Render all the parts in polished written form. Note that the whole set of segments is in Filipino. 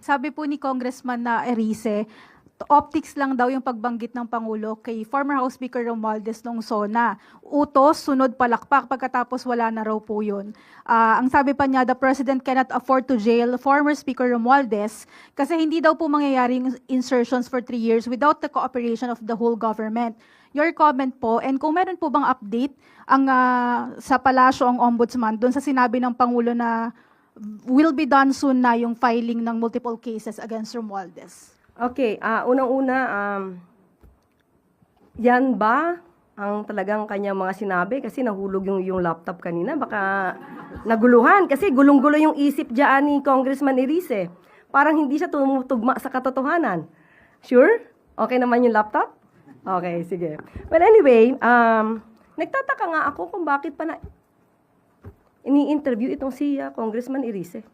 Sabi po ni Congressman na Erice, optics lang daw yung pagbanggit ng Pangulo kay former House Speaker Romualdez nung SONA. Utos, sunod palakpak, pagkatapos wala na raw po yun. Ang sabi pa niya, the President cannot afford to jail former Speaker Romualdez kasi hindi daw po mangyayari yung insertions for 3 years without the cooperation of the whole government. Your comment po, and kung meron po bang update ang sa palasyo ang ombudsman doon sa sinabi ng Pangulo na will be done soon na yung filing ng multiple cases against Romualdez? Okay, unang-una, yan ba ang talagang kanyang mga sinabi? Kasi nahulog yung laptop kanina. Baka naguluhan. Kasi gulong-gulo yung isip dyan ni Congressman Erice. Parang hindi siya tumutugma sa katotohanan. Sure? Okay naman yung laptop? Okay, sige. Well, anyway, nagtataka nga ako kung bakit pa na ini-interview itong si Congressman Erice.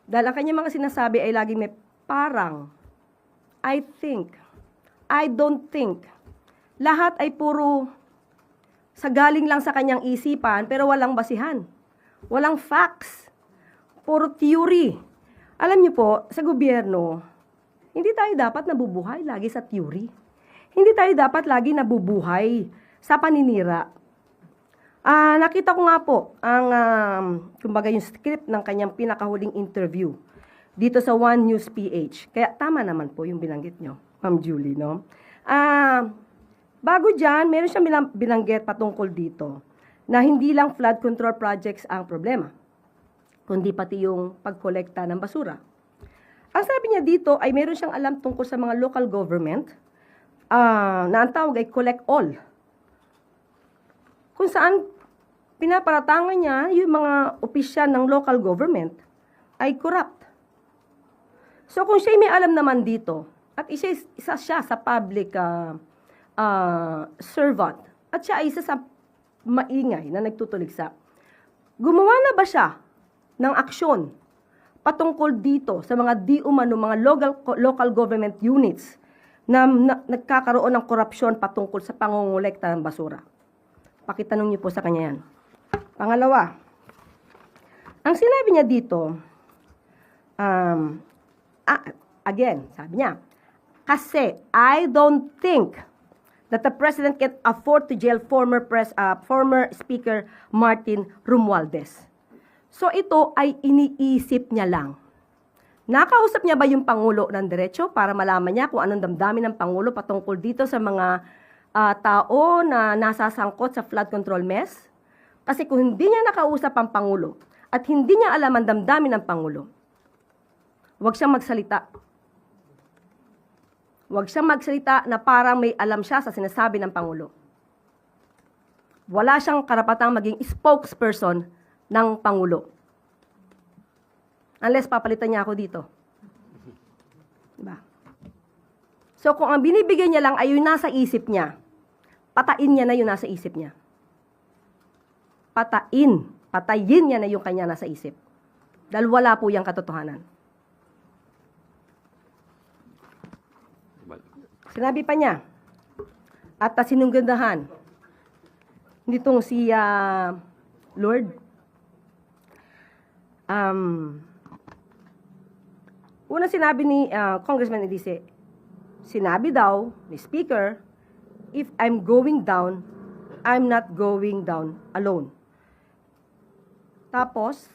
Dahil ang kanyang mga sinasabi ay laging may parang, I think, I don't think. Lahat ay puro sa galing lang sa kanyang isipan pero walang basihan. Walang facts. Puro theory. Alam niyo po, sa gobyerno, hindi tayo dapat nabubuhay lagi sa theory. Hindi tayo dapat lagi nabubuhay sa paninira. Nakita ko nga po ang kumbaga yung script ng kanyang pinakahuling interview dito sa One News PH. Kaya tama naman po yung binanggit nyo, Ma'am Julie, no? Bago dyan, meron siyang binanggit patungkol dito na hindi lang flood control projects ang problema, kundi pati yung pagkolekta ng basura. Ang sabi niya dito ay meron siyang alam tungkol sa mga local government na ang tawag ay collect all. Kung saan pinaparatangan niya yung mga opisyal ng local government ay corrupt. So kung siya may alam naman dito, at isa siya sa public servant, at siya ay isa sa maingay na nagtutuligsa, gumawa na ba siya ng aksyon patungkol dito sa mga di umano mga local government units na nagkakaroon ng korupsyon patungkol sa pangongolekta ng basura? Pakitanong niyo po sa kanya yan. Pangalawa, ang sinabi niya dito, again, sabi niya, kasi I don't think that the President can afford to jail former Speaker Martin Romualdez. So ito ay iniisip niya lang. Nakausap niya ba yung Pangulo ng diretso para malaman niya kung anong damdamin ng Pangulo patungkol dito sa mga tao na nasasangkot sa flood control mess? Kasi kung hindi niya nakausap ang Pangulo at hindi niya alam ang damdamin ng Pangulo, huwag siyang magsalita. Huwag siyang magsalita na parang may alam siya sa sinasabi ng Pangulo. Wala siyang karapatang maging spokesperson ng Pangulo. Unless papalitan niya ako dito. Diba? So kung ang binibigay niya lang ay yung nasa isip niya, patain niya na yung nasa isip niya. Patayin niya na yung kanya nasa isip. Dahil wala po yung katotohanan. Sinabi pa niya, at sinunggandahan, nitong si Lord, una sinabi ni Congressman Erice, sinabi daw ni Speaker, if I'm going down, I'm not going down alone. Tapos,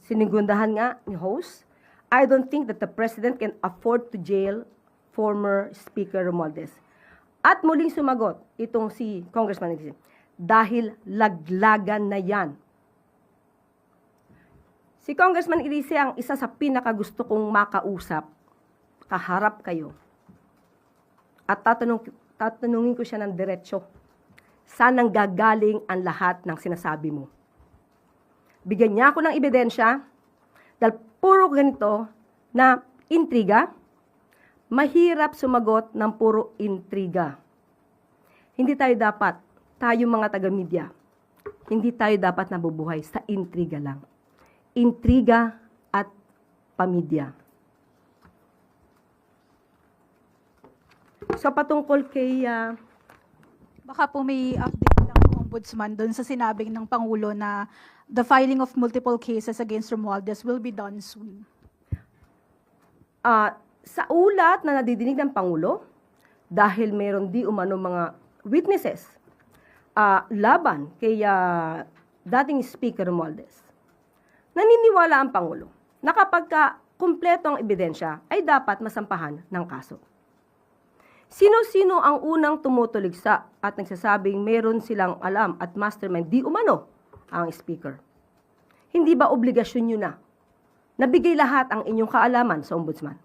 sinunggandahan nga ni host, I don't think that the President can afford to jail former Speaker Romualdez. At muling sumagot itong si Congressman Erice, dahil laglagan na yan. Si Congressman Erice ang isa sa pinakagusto kong makausap, kaharap kayo. At tatanungin ko siya ng diretsyo, saan ang gagaling ang lahat ng sinasabi mo? Bigyan niya ako ng ebidensya, dahil puro ganito na intriga, mahirap sumagot ng puro intriga. Hindi tayo dapat, tayo mga taga-media, hindi tayo dapat nabubuhay sa intriga lang. Intriga at pamidya. So patungkol kay... Baka po may update lang ng ombudsman doon sa sinabing ng Pangulo na the filing of multiple cases against Romualdez will be done soon. sa ulat na nadidinig ng Pangulo, dahil meron di umano mga witnesses laban kay dating Speaker Romualdez, naniniwala ang Pangulo na kapag kumpleto ang ebidensya ay dapat masampahan ng kaso. Sino-sino ang unang tumutuligsa at nagsasabing meron silang alam at mastermind di umano ang Speaker? Hindi ba obligasyon nyo na nabigay lahat ang inyong kaalaman sa Ombudsman?